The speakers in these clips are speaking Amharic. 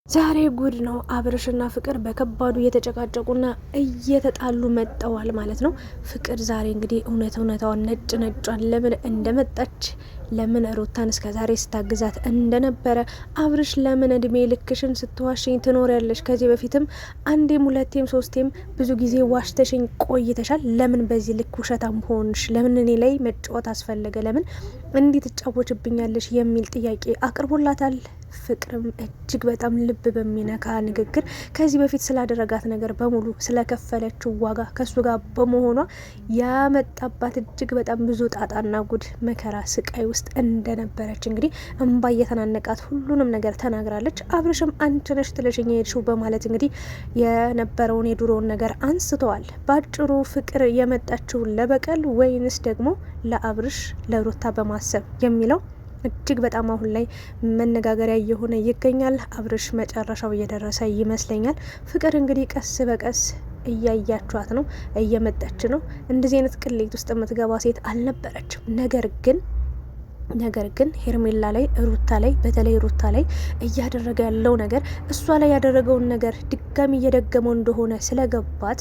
ዛሬ ጉድ ነው። አብርሽና ፍቅር በከባዱ እየተጨቃጨቁና እየተጣሉ መጠዋል ማለት ነው። ፍቅር ዛሬ እንግዲህ እውነታዋን ነጭ ነጯን ለምን እንደመጣች ለምን ሩታን እስከ ዛሬ ስታግዛት እንደነበረ አብርሽ ለምን እድሜ ልክሽን ስትዋሽኝ ትኖሪያለሽ? ከዚህ በፊትም አንዴም ሁለቴም ሶስቴም ብዙ ጊዜ ዋሽተሽኝ ቆይተሻል። ለምን በዚህ ልክ ውሸታም ሆንሽ? ለምን እኔ ላይ መጫወት አስፈለገ? ለምን እንዲህ ትጫወችብኛለሽ? የሚል ጥያቄ አቅርቦላታል። ፍቅርም እጅግ በጣም ልብ በሚነካ ንግግር ከዚህ በፊት ስላደረጋት ነገር በሙሉ ስለከፈለችው ዋጋ ከሱ ጋር በመሆኗ ያመጣባት እጅግ በጣም ብዙ ጣጣና ጉድ መከራ ስቃይ ውስጥ እንደነበረች እንግዲህ እንባ እየተናነቃት ሁሉንም ነገር ተናግራለች። አብርሽም አንቺ ነሽ ጥለሽኝ የሄድሽው በማለት እንግዲህ የነበረውን የድሮውን ነገር አንስተዋል። ባጭሩ ፍቅር የመጣችው ለበቀል ወይንስ ደግሞ ለአብርሽ ለሩታ በማሰብ የሚለው እጅግ በጣም አሁን ላይ መነጋገሪያ እየሆነ ይገኛል። አብርሽ መጨረሻው እየደረሰ ይመስለኛል። ፍቅር እንግዲህ ቀስ በቀስ እያያችኋት ነው፣ እየመጣች ነው። እንደዚህ አይነት ቅሌት ውስጥ የምትገባ ሴት አልነበረችም። ነገር ግን ሄርሜላ ላይ ሩታ ላይ በተለይ ሩታ ላይ እያደረገ ያለው ነገር እሷ ላይ ያደረገውን ነገር ድጋሚ እየደገመው እንደሆነ ስለገባት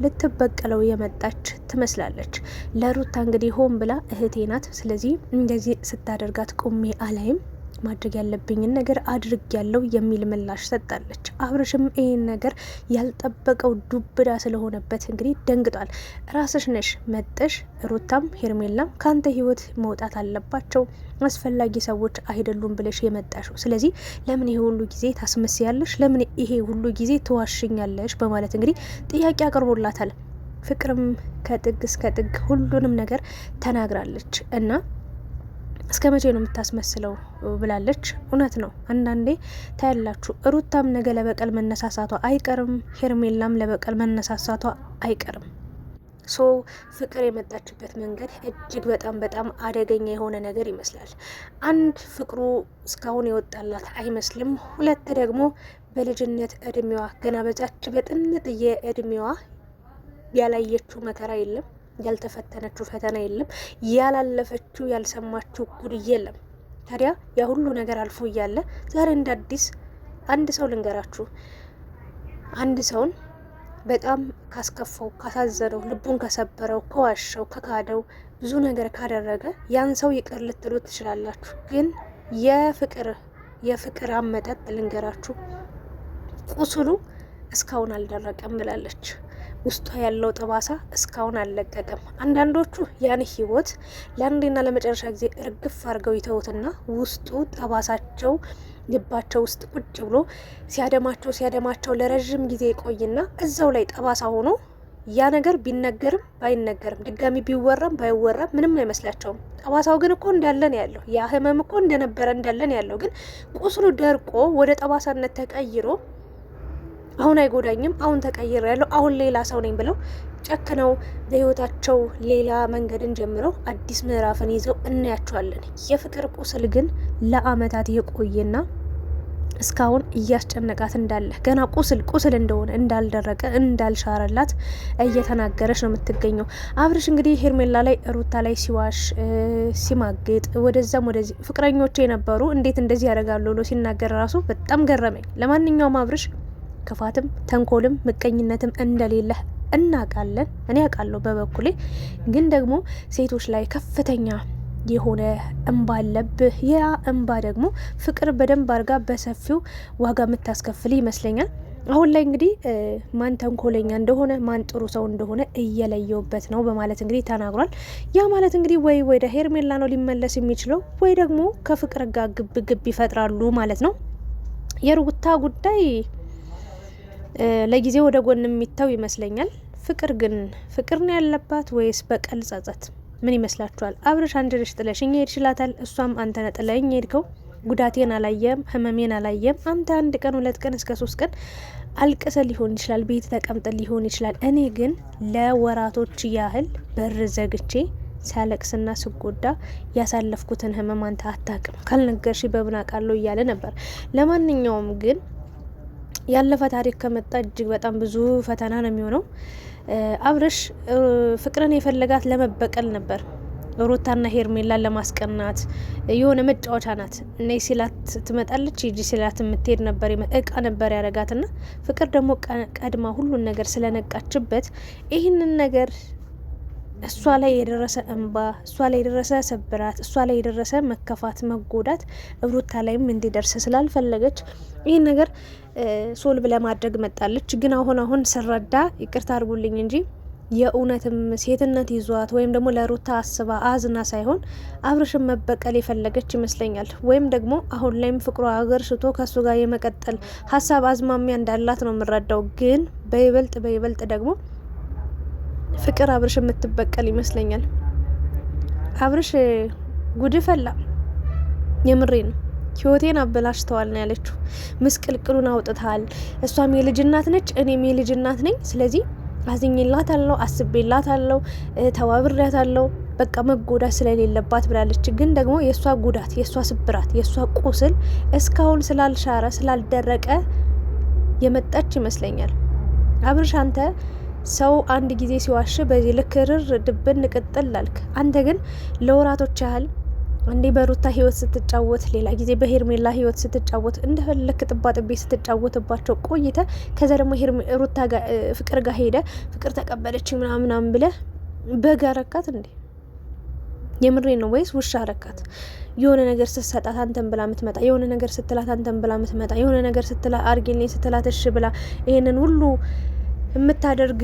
ልትበቀለው የመጣች ትመስላለች። ለሩታ እንግዲህ ሆን ብላ እህቴ ናት፣ ስለዚህ እንደዚህ ስታደርጋት ቁሜ አላይም፣ ማድረግ ያለብኝን ነገር አድርግ ያለው የሚል ምላሽ ሰጣለች። አብርሽም ይህን ነገር ያልጠበቀው ዱብዳ ስለሆነበት እንግዲህ ደንግጧል። ራስሽ ነሽ መጠሽ ሩታም ሄርሜላም ከአንተ ህይወት መውጣት አለባቸው፣ አስፈላጊ ሰዎች አይደሉም ብለሽ የመጣሽው። ስለዚህ ለምን ይሄ ሁሉ ጊዜ ታስመስያለሽ? ለምን ይሄ ሁሉ ጊዜ ትዋሽኛለሽ? በማለት እንግዲህ ጥያቄ አቅርቦላታል። ፍቅርም ከጥግ እስከ ጥግ ሁሉንም ነገር ተናግራለች እና እስከ መቼ ነው የምታስመስለው ብላለች። እውነት ነው። አንዳንዴ ታያላችሁ፣ ሩታም ነገ ለበቀል መነሳሳቷ አይቀርም፣ ሄርሜላም ለበቀል መነሳሳቷ አይቀርም። ሶ ፍቅር የመጣችበት መንገድ እጅግ በጣም አደገኛ የሆነ ነገር ይመስላል። አንድ ፍቅሩ እስካሁን የወጣላት አይመስልም። ሁለት ደግሞ በልጅነት እድሜዋ ገና በዛች በጥንጥዬ እድሜዋ ያላየችው መከራ የለም፣ ያልተፈተነችው ፈተና የለም፣ ያላለፈችው ያልሰማችው ጉድ የለም። ታዲያ ያ ሁሉ ነገር አልፎ እያለ ዛሬ እንደ አዲስ አንድ ሰው ልንገራችሁ፣ አንድ ሰውን በጣም ካስከፋው፣ ካሳዘነው፣ ልቡን ከሰበረው፣ ከዋሸው፣ ከካደው፣ ብዙ ነገር ካደረገ ያን ሰው ይቅር ልትሉ ትችላላችሁ። ግን የፍቅር አመጣጥ ልንገራችሁ፣ ቁስሉ እስካሁን አልደረቀም ብላለች። ውስጧ ያለው ጠባሳ እስካሁን አልለቀቀም። አንዳንዶቹ ያን ህይወት ለአንዴና ለመጨረሻ ጊዜ እርግፍ አድርገው ይተውትና ውስጡ ጠባሳቸው ልባቸው ውስጥ ቁጭ ብሎ ሲያደማቸው ለረዥም ጊዜ ይቆይና እዛው ላይ ጠባሳ ሆኖ ያ ነገር ቢነገርም ባይነገርም ድጋሚ ቢወራም ባይወራም ምንም አይመስላቸውም። ጠባሳው ግን እኮ እንዳለን ያለው ያ ህመም እኮ እንደነበረ እንዳለን ያለው ግን ቁስሉ ደርቆ ወደ ጠባሳነት ተቀይሮ አሁን አይጎዳኝም፣ አሁን ተቀይር ያለው አሁን ሌላ ሰው ነኝ ብለው ጨክነው በህይወታቸው ሌላ መንገድን ጀምረው አዲስ ምዕራፍን ይዘው እናያቸዋለን። የፍቅር ቁስል ግን ለአመታት የቆየና እስካሁን እያስጨነቃት እንዳለ ገና ቁስል እንደሆነ እንዳልደረቀ እንዳልሻረላት እየተናገረች ነው የምትገኘው። አብርሽ እንግዲህ ሄርሜላ ላይ ሩታ ላይ ሲዋሽ ሲማግጥ ወደዛም ወደዚህ ፍቅረኞቹ የነበሩ እንዴት እንደዚህ ያደርጋሉ ብሎ ሲናገር ራሱ በጣም ገረመኝ። ለማንኛውም አብርሽ ክፋትም ተንኮልም ምቀኝነትም እንደሌለ እናውቃለን። እኔ አውቃለሁ በበኩሌ። ግን ደግሞ ሴቶች ላይ ከፍተኛ የሆነ እንባ አለብህ። ያ እንባ ደግሞ ፍቅር በደንብ አድርጋ በሰፊው ዋጋ የምታስከፍል ይመስለኛል። አሁን ላይ እንግዲህ ማን ተንኮለኛ እንደሆነ ማን ጥሩ ሰው እንደሆነ እየለየውበት ነው በማለት እንግዲህ ተናግሯል። ያ ማለት እንግዲህ ወይ ወደ ሄርሜላ ነው ሊመለስ የሚችለው ወይ ደግሞ ከፍቅር ጋር ግብ ይፈጥራሉ ማለት ነው። የሩታ ጉዳይ ለጊዜው ወደ ጎን የሚታው ይመስለኛል። ፍቅር ነው ያለባት ወይስ በቀል ጸጸት? ምን ይመስላችኋል? አብርሽ አንድ ልጅ ጥለሽኝ ሄድ ይችላታል። እሷም አንተ ነህ ጥለኝ ሄድከው፣ ጉዳቴን አላየም፣ ህመሜን አላየም። አንተ 1 ቀን 2 ቀን እስከ 3 ቀን አልቅሰ ሊሆን ይችላል፣ ቤት ተቀምጠ ሊሆን ይችላል። እኔ ግን ለወራቶች ያህል በር ዘግቼ ሲያለቅስና ስጎዳ ያሳለፍኩትን ህመም አንተ አታውቅም፣ ካልነገርሽ በምን አውቃለሁ እያለ ነበር። ለማንኛውም ግን ያለፈ ታሪክ ከመጣ እጅግ በጣም ብዙ ፈተና ነው የሚሆነው። አብርሽ ፍቅርን የፈለጋት ለመበቀል ነበር። ሩታና ሄርሜላን ለማስቀናት የሆነ መጫወቻ ናት። እኔ ሲላት ትመጣለች፣ ሂጂ ሲላት የምትሄድ ነበር፣ እቃ ነበር ያረጋትና ፍቅር ደግሞ ቀድማ ሁሉን ነገር ስለነቃችበት ይህንን ነገር እሷ ላይ የደረሰ እንባ፣ እሷ ላይ የደረሰ ስብራት፣ እሷ ላይ የደረሰ መከፋት፣ መጎዳት ሩታ ላይም እንዲደርስ ስላልፈለገች ይህን ነገር ሶልቭ ለማድረግ መጣለች። ግን አሁን ስረዳ ይቅርታ አድርጉልኝ እንጂ የእውነትም ሴትነት ይዟት ወይም ደግሞ ለሩታ አስባ አዝና ሳይሆን አብርሽን መበቀል የፈለገች ይመስለኛል። ወይም ደግሞ አሁን ላይም ፍቅሯ ሀገር ሽቶ ከሱ ጋር የመቀጠል ሀሳብ አዝማሚያ እንዳላት ነው የምረዳው። ግን በይበልጥ ደግሞ ፍቅር አብርሽ የምትበቀል ይመስለኛል። አብርሽ ጉድ ፈላ፣ የምሬ ነው። ህይወቴን አበላሽተዋል ነው ያለችው። ምስቅልቅሉን አውጥተሃል። እሷም የልጅ እናት ነች፣ እኔም የልጅ እናት ነኝ። ስለዚህ አዝኝላት አለው፣ አስቤላት አለው፣ ተዋብሬያት አለው። በቃ መጎዳት ስለሌለባት ብላለች። ግን ደግሞ የእሷ ጉዳት፣ የእሷ ስብራት፣ የእሷ ቁስል እስካሁን ስላልሻረ ስላልደረቀ የመጣች ይመስለኛል። አብርሽ አንተ ሰው አንድ ጊዜ ሲዋሽ በዚህ ልክ ርር ድብን ቅጥል ላልክ። አንተ ግን ለወራቶች ያህል አንዴ በሩታ ህይወት ስትጫወት፣ ሌላ ጊዜ በሄርሜላ ህይወት ስትጫወት፣ እንደፈለክ ጥባጥቤ ስትጫወትባቸው ቆይተ ከዛ ደግሞ ሩታ ፍቅር ጋር ሄደ ፍቅር ተቀበለች ምናምን ብለ በግ አረካት እንዴ? የምሬ ነው ወይስ ውሻ አረካት? የሆነ ነገር ስትሰጣት አንተን ብላ ምትመጣ፣ የሆነ ነገር ስትላት አንተን ብላ ምትመጣ፣ የሆነ ነገር ስትላ አርጌልኝ ስትላት እሺ ብላ ይሄንን ሁሉ የምታደርግ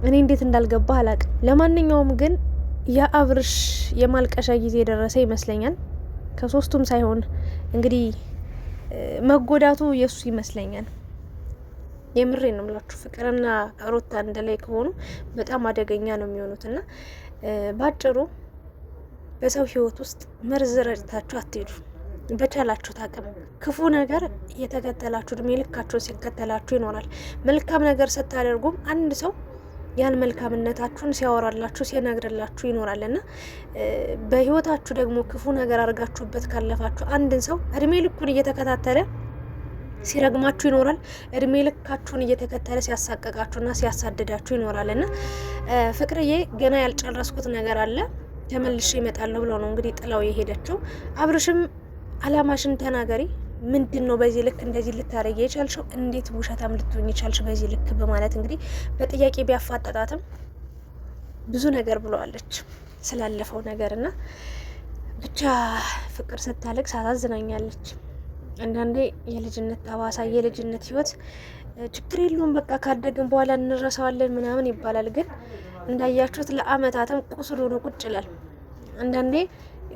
እኔ እንዴት እንዳልገባ አላቅም። ለማንኛውም ግን የአብርሽ የማልቀሻ ጊዜ የደረሰ ይመስለኛል። ከሶስቱም ሳይሆን እንግዲህ መጎዳቱ የሱ ይመስለኛል። የምሬ ነው የምላችሁ። ፍቅርና ሩታ እንደላይ ከሆኑ በጣም አደገኛ ነው የሚሆኑትና ባጭሩ በሰው ህይወት ውስጥ መርዝ ረጭታችሁ አትሄዱ። በቻላችሁት አቅም ክፉ ነገር እየተከተላችሁ እድሜ ልካችሁ ሲከተላችሁ ይኖራል። መልካም ነገር ስታደርጉም አንድ ሰው ያን መልካምነታችሁን ሲያወራላችሁ ሲነግርላችሁ ይኖራል እና በህይወታችሁ ደግሞ ክፉ ነገር አድርጋችሁበት ካለፋችሁ አንድን ሰው እድሜ ልኩን እየተከታተለ ሲረግማችሁ ይኖራል። እድሜ ልካችሁን እየተከተለ ሲያሳቀቃችሁና ሲያሳድዳችሁ ይኖራል እና ፍቅርዬ ገና ያልጨረስኩት ነገር አለ ተመልሼ እመጣለሁ ብሎ ነው እንግዲህ ጥላው የሄደችው። አብርሽም አላማሽን ተናገሪ፣ ምንድን ነው በዚህ ልክ እንደዚህ ልታረጊ የቻልሽው? እንዴት ውሸታም ልትሆኝ የቻልሽ በዚህ ልክ? በማለት እንግዲህ በጥያቄ ቢያፋጠጣትም ብዙ ነገር ብለዋለች ስላለፈው ነገርና ብቻ ፍቅር ስታለቅስ አሳዝናኛለች። አንዳንዴ የልጅነት ጠባሳ የልጅነት ህይወት ችግር የለውም በቃ ካደግን በኋላ እንረሳዋለን ምናምን ይባላል። ግን እንዳያችሁት ለአመታትም ቁስሉ ነው ቁጭ ይላል። አንዳንዴ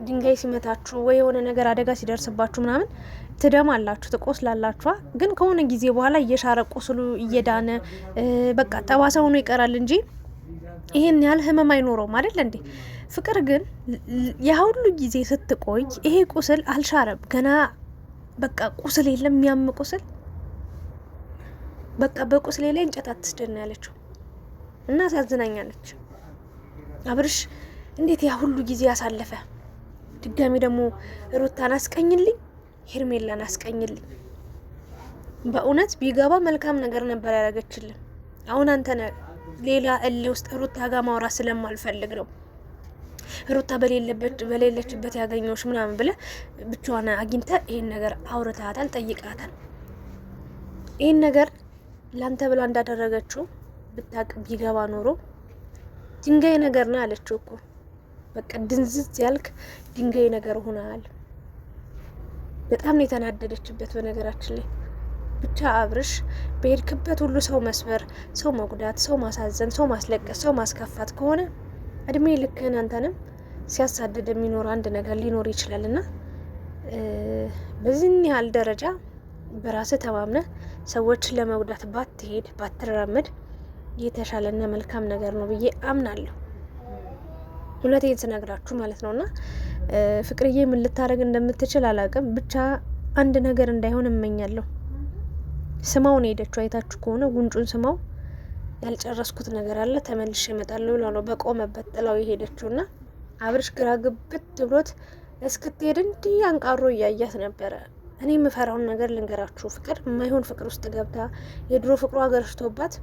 ድንጋይ ሲመታችሁ ወይ የሆነ ነገር አደጋ ሲደርስባችሁ ምናምን ትደማላችሁ፣ ትቆስላላችሁ። ግን ከሆነ ጊዜ በኋላ እየሻረ ቁስሉ እየዳነ በቃ ጠባሳ ሆኖ ይቀራል እንጂ ይሄን ያህል ህመም አይኖረውም አይደል እንዴ? ፍቅር ግን ያ ሁሉ ጊዜ ስትቆይ ይሄ ቁስል አልሻረም ገና። በቃ ቁስል የለም የሚያም ቁስል። በቃ በቁስሌ ላይ እንጨት አትስደና ያለችው እና አሳዝናኛለች። አብርሽ እንዴት ያ ሁሉ ጊዜ ያሳለፈ ድጋሚ ደግሞ ሩታን አስቀኝልኝ፣ ሄርሜላን አስቀኝልኝ። በእውነት ቢገባ መልካም ነገር ነበር ያደረገችልን። አሁን አንተ ሌላ እልህ ውስጥ ሩታ ጋር ማውራት ስለማልፈልግ ነው ሩታ በሌለችበት ያገኘውሽ ምናምን ብለ ብቻዋን አግኝተ ይሄን ነገር አውርታታል፣ ጠይቃታል። ይሄን ነገር ላንተ ብላ እንዳደረገችው ብታቅ ቢገባ ኖሮ ድንጋይ ነገር ነው አለችው እኮ። በቃ ድንዝዝ ያልክ ድንጋይ ነገር ሆናል። በጣም ነው የተናደደችበት በነገራችን ላይ። ብቻ አብርሽ በሄድክበት ሁሉ ሰው መስበር፣ ሰው መጉዳት፣ ሰው ማሳዘን፣ ሰው ማስለቀስ፣ ሰው ማስከፋት ከሆነ እድሜ ልክህን አንተንም ሲያሳድድ የሚኖር አንድ ነገር ሊኖር ይችላልና በዚህ ያህል ደረጃ በራስህ ተማምነህ ሰዎችን ለመጉዳት ባትሄድ ባትራመድ የተሻለና መልካም ነገር ነው ብዬ አምናለሁ። እውነቴን ስነግራችሁ ማለት ነውና ፍቅርዬ ምን ልታረግ እንደምትችል አላውቅም። ብቻ አንድ ነገር እንዳይሆን እመኛለሁ። ስማውን ሄደችው አይታችሁ ከሆነ ጉንጩን ስማው ያልጨረስኩት ነገር አለ ተመልሼ እመጣለሁ ብላ ነው በቆመበት ጥላው የሄደችውና አብርሽ ግራ ግብት ብሎት እስክትሄድ እንዲህ አንቃሮ እያያት ነበረ። እኔ የምፈራውን ነገር ልንገራችሁ። ፍቅር የማይሆን ፍቅር ውስጥ ገብታ የድሮ ፍቅሯ ገርሽቶባት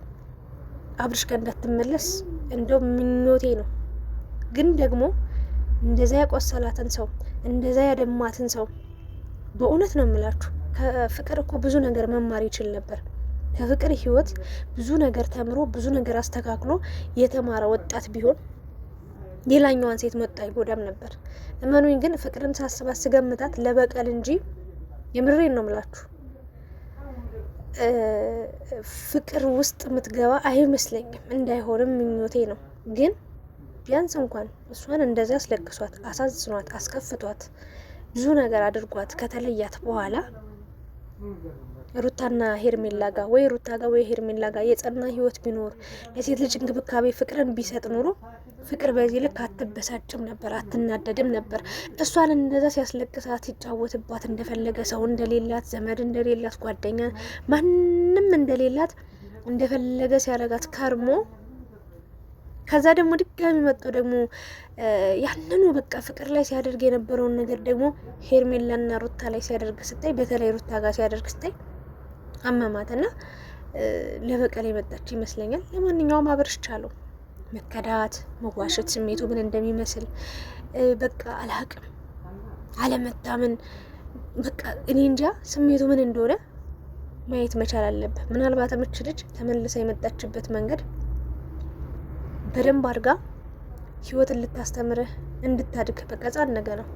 አብርሽ ጋር እንዳትመለስ እንደው ምኞቴ ነው። ግን ደግሞ እንደዛ ያቆሰላትን ሰው እንደዛ ያደማትን ሰው በእውነት ነው የምላችሁ ከፍቅር እኮ ብዙ ነገር መማር ይችል ነበር። ከፍቅር ህይወት ብዙ ነገር ተምሮ ብዙ ነገር አስተካክሎ የተማረ ወጣት ቢሆን ሌላኛዋን ሴት መጣ ይጎዳም ነበር። እመኑኝ ግን ፍቅርን ሳስባት ስገምታት ለበቀል እንጂ የምሬን ነው የምላችሁ ፍቅር ውስጥ የምትገባ አይመስለኝም። እንዳይሆንም ምኞቴ ነው። ግን ቢያንስ እንኳን እሷን እንደዛ አስለቅሷት፣ አሳዝኗት፣ አስከፍቷት ብዙ ነገር አድርጓት ከተለያት በኋላ ሩታና ሄርሜላ ጋር ወይ ሩታ ጋር ወይ ሄርሜላ ጋር የጸና ህይወት ቢኖር ለሴት ልጅ እንክብካቤ ፍቅርን ቢሰጥ ኑሮ ፍቅር በዚህ ልክ አትበሳጭም ነበር፣ አትናደድም ነበር። እሷን እንደዛ ሲያስለቅሳት ሲጫወትባት እንደፈለገ ሰው እንደሌላት ዘመድ እንደሌላት ጓደኛ ማንም እንደሌላት እንደፈለገ ሲያረጋት ከርሞ ከዛ ደግሞ ድጋሚ መጣው ደግሞ ያንኑ በቃ ፍቅር ላይ ሲያደርግ የነበረውን ነገር ደግሞ ሄርሜላና ሩታ ላይ ሲያደርግ ስታይ በተለይ ሩታ ጋር ሲያደርግ ስታይ አመማትና ለበቀል የመጣች ይመስለኛል። ለማንኛውም አብርሽ ቻለው መከዳት መዋሸት ስሜቱ ምን እንደሚመስል በቃ አላቅም፣ አለመታመን በቃ እኔ እንጃ ስሜቱ ምን እንደሆነ ማየት መቻል አለበት። ምናልባት ምች ልጅ ተመልሳ የመጣችበት መንገድ በደንብ አድርጋ ህይወትን ልታስተምርህ እንድታድግ በቃ ጻን ነገር ነው።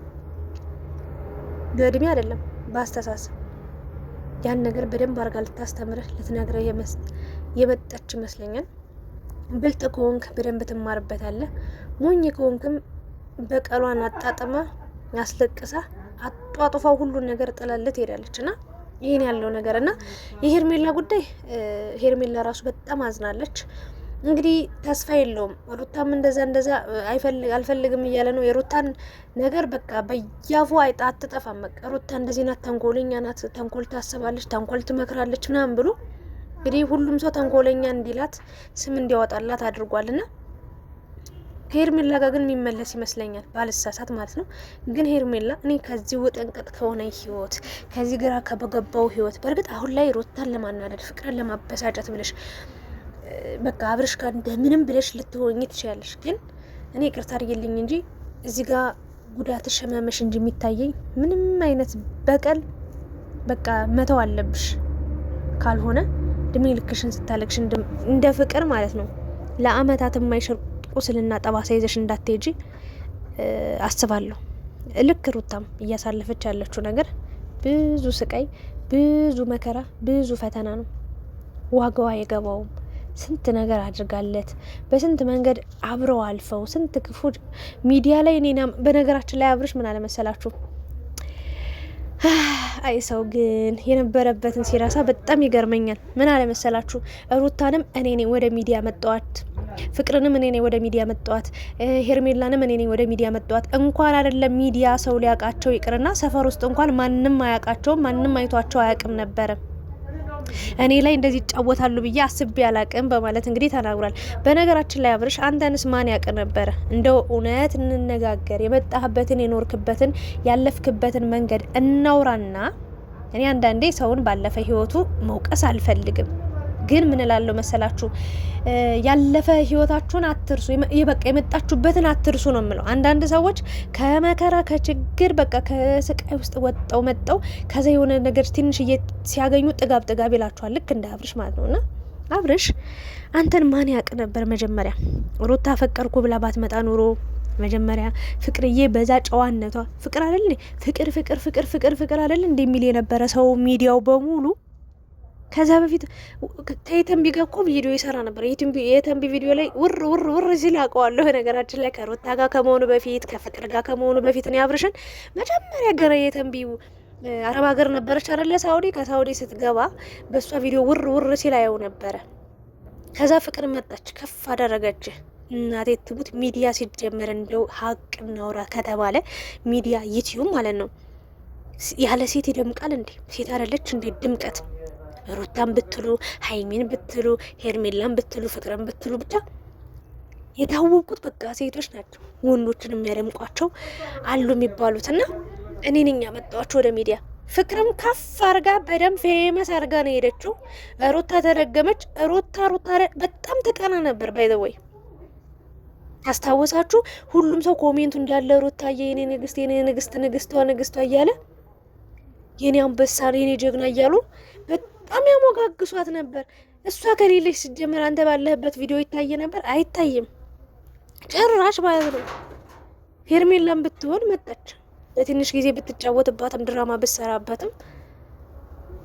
በእድሜ አይደለም በአስተሳሰብ ያን ነገር በደንብ አድርጋ ልታስተምርህ ልትነግረህ የመጣች ይመስለኛል። ብልጥ ከሆንክ በደንብ ትማርበታለህ። ሞኝ ከሆንክም በቀሏን አጣጥማ ያስለቅሳ አጧጥፋው ሁሉን ነገር ጥላልት ሄዳለች እና ይሄን ያለው ነገር እና የሄርሜላ ጉዳይ ሄርሜላ ራሱ በጣም አዝናለች። እንግዲህ ተስፋ የለውም። ሩታም እንደዛ አልፈልግም እያለ ነው። የሩታን ነገር በቃ በያፉ አይጣ አትጠፋም። በቃ ሩታ እንደዚህ ናት፣ ተንኮለኛ ናት፣ ተንኮል ታስባለች፣ ተንኮል ትመክራለች ምናምን ብሎ እንግዲህ ሁሉም ሰው ተንኮለኛ እንዲላት ስም እንዲያወጣላት አድርጓልና ከሄርሜላ ጋር ግን የሚመለስ ይመስለኛል ባልሳሳት ማለት ነው። ግን ሄርሜላ እኔ ከዚህ ውጥንቅጥ ከሆነ ህይወት ከዚህ ግራ ከበገባው ህይወት በእርግጥ አሁን ላይ ሩታን ለማናደድ ፍቅርን ለማበሳጨት ብለሽ በቃ አብርሽ ጋር እንደምንም ብለሽ ልትሆኚ ትችያለሽ። ግን እኔ ይቅርታ አድርጊልኝ እንጂ እዚህ ጋር ጉዳትሽ ህመምሽ እንጂ የሚታየኝ ምንም አይነት በቀል በቃ መተው አለብሽ። ካልሆነ እድሜ ልክሽን ስታለቅሽ እንደ ፍቅር ማለት ነው ለአመታት የማይሽር ቁስልና ጠባሳ ይዘሽ እንዳትሄጂ አስባለሁ። ልክ ሩታም እያሳለፈች ያለችው ነገር ብዙ ስቃይ፣ ብዙ መከራ፣ ብዙ ፈተና ነው። ዋጋዋ የገባውም ስንት ነገር አድርጋለት በስንት መንገድ አብረው አልፈው ስንት ክፉ ሚዲያ ላይ እኔና በነገራችን ላይ አብርሽ ምን አለመሰላችሁ አይ ሰው ግን የነበረበትን ሲራሳ በጣም ይገርመኛል። ምን አለመሰላችሁ ሩታንም እኔ ነኝ ወደ ሚዲያ መጣዋት፣ ፍቅርንም እኔ ነኝ ወደ ሚዲያ መጣዋት፣ ሄርሜላንም እኔ ነኝ ወደ ሚዲያ መጣዋት። እንኳን አይደለም ሚዲያ ሰው ሊያውቃቸው ይቅርና ሰፈር ውስጥ እንኳን ማንንም አያውቃቸውም፣ ማንንም አይቷቸው አያውቅም ነበረ። እኔ ላይ እንደዚህ ይጫወታሉ ብዬ አስቤ አላቅም በማለት እንግዲህ ተናግሯል። በነገራችን ላይ አብርሽ አንተንስ ማን ያውቅ ነበረ? እንደው እውነት እንነጋገር፣ የመጣህበትን የኖርክበትን ያለፍክበትን መንገድ እናውራና እኔ አንዳንዴ ሰውን ባለፈ ህይወቱ መውቀስ አልፈልግም። ግን ምን እላለሁ መሰላችሁ ያለፈ ህይወታችሁን አትርሱ፣ በቃ የመጣችሁበትን አትርሱ ነው የምለው። አንዳንድ ሰዎች ከመከራ ከችግር በቃ ከስቃይ ውስጥ ወጣው መጣው ከዛ የሆነ ነገር ትንሽ ሲያገኙ ጥጋብ ይላችኋል። ልክ እንደ አብርሽ ማለት ነውና አብርሽ አንተን ማን ያውቅ ነበር? መጀመሪያ ሩታ ፈቀርኩ ብላ ባትመጣ ኑሮ መጀመሪያ ፍቅርዬ በዛ ጨዋነቷ ፍቅር አይደል ፍቅር ፍቅር ፍቅር ፍቅር ፍቅር አይደል እንደሚል የነበረ ሰው ሚዲያው በሙሉ ከዛ በፊት ከየተንቢ ጋር እኮ ቪዲዮ ይሰራ ነበር። የተንቢ ቪዲዮ ላይ ውር ሲል አውቀዋለሁ። ነገራችን ላይ ከሩታ ጋር ከመሆኑ በፊት ከፍቅር ጋር ከመሆኑ በፊት እኔ አብርሽን መጀመሪያ ገረ የተንቢ አረብ ሀገር ነበረች አይደለ ሳውዲ። ከሳውዲ ስትገባ በእሷ ቪዲዮ ውር ሲል አየው ነበረ። ከዛ ፍቅር መጣች ከፍ አደረገች። እናቴ ትሙት ሚዲያ ሲጀመር እንደው ሀቅ እናውራ ከተባለ ሚዲያ ዩቲዩብ ማለት ነው ያለ ሴት ይደምቃል እንዴ? ሴት አይደለች እንዴ ድምቀት? ሩታን ብትሉ ሀይሚን ብትሉ ሄርሜላን ብትሉ ፍቅርን ብትሉ ብቻ የታወቁት በቃ ሴቶች ናቸው። ወንዶችን የሚያደምቋቸው አሉ የሚባሉትና እኔ ነኝ ያመጣኋቸው ወደ ሚዲያ። ፍቅርም ከፍ አርጋ በደም ፌመስ አርጋ ነው ሄደችው። ሩታ ተደገመች። ሩታ በጣም ተቀና ነበር ባይ ዘ ወይ አስታወሳችሁ? ሁሉም ሰው ኮሜንቱ እንዳለ ሩታዬ የኔ ንግስት፣ የኔ ንግስት፣ ንግስቷ እያለ የኔ አንበሳ፣ የኔ ጀግና እያሉ በጣም ያሞጋግሷት ነበር። እሷ ከሌለች ሲጀመር አንተ ባለህበት ቪዲዮ ይታየ ነበር? አይታይም ጭራሽ ማለት ነው። ሄርሜላም ብትሆን መጣች ለትንሽ ጊዜ ብትጫወትባትም ድራማ ብትሰራበትም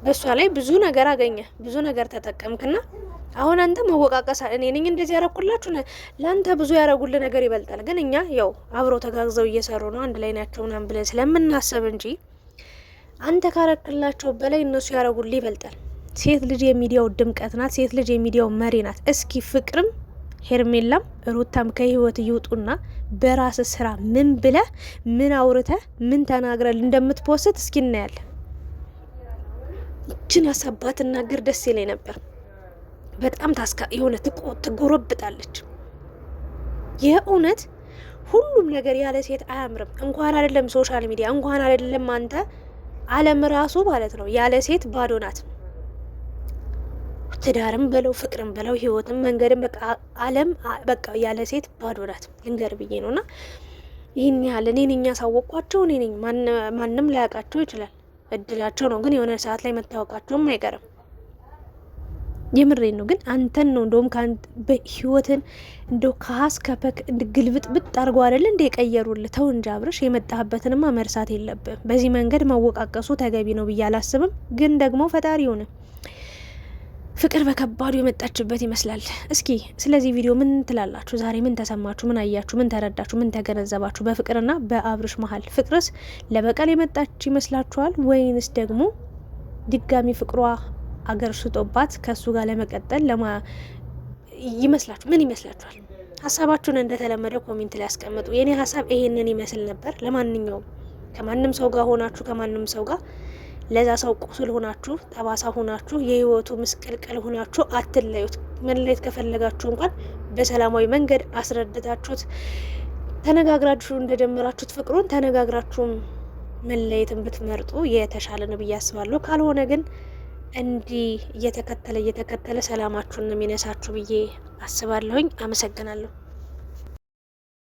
በእሷ ላይ ብዙ ነገር አገኘ፣ ብዙ ነገር ተጠቀምክና አሁን አንተ መወቃቀስ እኔ ነኝ እንደዚህ ያረኩላችሁ ለአንተ ብዙ ያረጉልህ ነገር ይበልጣል። ግን እኛ ያው አብረው ተጋግዘው እየሰሩ ነው አንድ ላይ ናቸው ምናምን ብለን ስለምናስብ እንጂ አንተ ካረክላቸው በላይ እነሱ ያረጉልህ ይበልጣል። ሴት ልጅ የሚዲያው ድምቀት ናት። ሴት ልጅ የሚዲያው መሪ ናት። እስኪ ፍቅርም ሄርሜላም ሩታም ከህይወት ይውጡና በራስ ስራ ምን ብለ ምን አውርተ ምን ተናግረል እንደምትፖስት እስኪ እናያለን። እችን ያሳባት እናገር ደስ ይለኝ ነበር። በጣም የሆነ ትጎረብጣለች። የእውነት ሁሉም ነገር ያለ ሴት አያምርም። እንኳን አይደለም ሶሻል ሚዲያ እንኳን አይደለም አንተ ዓለም ራሱ ማለት ነው ያለ ሴት ባዶ ናት። ትዳርም በለው ፍቅርም በለው ህይወትም መንገድም በቃ ዓለም በቃ ያለ ሴት ባዶ ናት። ልንገር ብዬ ነውና ይህን ያህል እኔን እኛ ሳወቋቸው እኔ ነኝ። ማንም ላያውቃቸው ይችላል። እድላቸው ነው። ግን የሆነ ሰዓት ላይ መታወቃቸውም አይቀርም። የምሬን ነው። ግን አንተን ነው እንደውም በህይወትን እንደው ከሀስከፐክ ግልብጥ ብጥ አድርገው አይደል እንደ የቀየሩልህ። ተው እንጂ አብርሽ፣ የመጣህበትንማ መርሳት የለብህም። በዚህ መንገድ መወቃቀሱ ተገቢ ነው ብዬ አላስብም። ግን ደግሞ ፈጣሪ ሆነ ፍቅር በከባዱ የመጣችበት ይመስላል። እስኪ ስለዚህ ቪዲዮ ምን ትላላችሁ? ዛሬ ምን ተሰማችሁ? ምን አያችሁ? ምን ተረዳችሁ? ምን ተገነዘባችሁ? በፍቅርና በአብርሽ መሀል ፍቅርስ ለበቀል የመጣች ይመስላችኋል ወይንስ ደግሞ ድጋሚ ፍቅሯ አገር ሽጦባት ከሱ ጋር ለመቀጠል ይመስላችሁ? ምን ይመስላችኋል? ሀሳባችሁን እንደተለመደ ኮሜንት ላይ ያስቀምጡ። የኔ ሀሳብ ይሄንን ይመስል ነበር። ለማንኛውም ከማንም ሰው ጋር ሆናችሁ ከማንም ሰው ጋር ለዛ ሰው ቁስል ሆናችሁ ጠባሳ ሆናችሁ የህይወቱ ምስቅልቅል ሆናችሁ አትለዩት። መለየት ከፈለጋችሁ እንኳን በሰላማዊ መንገድ አስረድታችሁት ተነጋግራችሁ እንደጀመራችሁት ፍቅሩን ተነጋግራችሁም መለየትን ብትመርጡ የተሻለ ነው ብዬ አስባለሁ። ካልሆነ ግን እንዲህ እየተከተለ ሰላማችሁን ነው የሚነሳችሁ ብዬ አስባለሁኝ። አመሰግናለሁ።